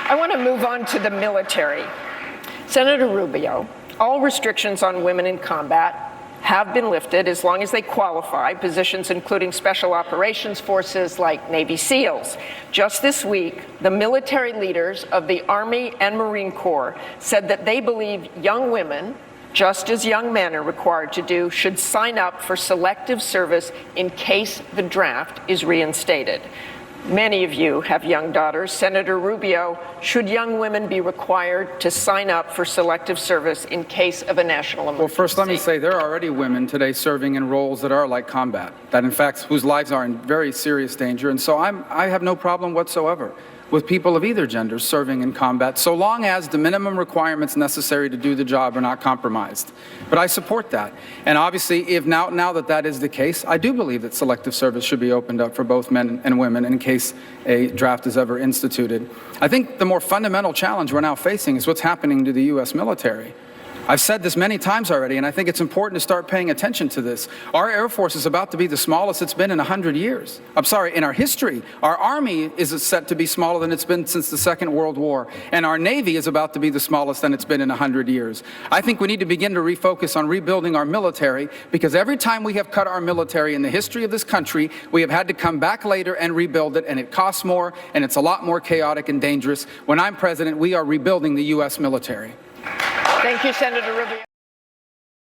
I want to move on to the military. Senator Rubio, all restrictions on women in combat have been lifted as long as they qualify, positions including special operations forces like Navy SEALs. Just this week, the military leaders of the Army and Marine Corps said that they believe young women, just as young men are required to do, should sign up for selective service in case the draft is reinstated. Many of you have young daughters. Senator Rubio, should young women be required to sign up for selective service in case of a national emergency? Well, first, let me say there are already women today serving in roles that are like combat, that in fact, whose lives are in very serious danger. And so I have no problem whatsoever with people of either gender serving in combat, so long as the minimum requirements necessary to do the job are not compromised. But I support that. And obviously, if now that that is the case, I do believe that selective service should be opened up for both men and women in case a draft is ever instituted. I think the more fundamental challenge we're now facing is what's happening to the U.S. military. I've said this many times already, and I think it's important to start paying attention to this. Our Air Force is about to be the smallest it's been in 100 years. I'm sorry, in our history. Our Army is set to be smaller than it's been since the Second World War, and our Navy is about to be the smallest than it's been in 100 years. I think we need to begin to refocus on rebuilding our military, because every time we have cut our military in the history of this country, we have had to come back later and rebuild it, and it costs more, and it's a lot more chaotic and dangerous. When I'm president, we are rebuilding the U.S. military. Thank you, Senator Rubio.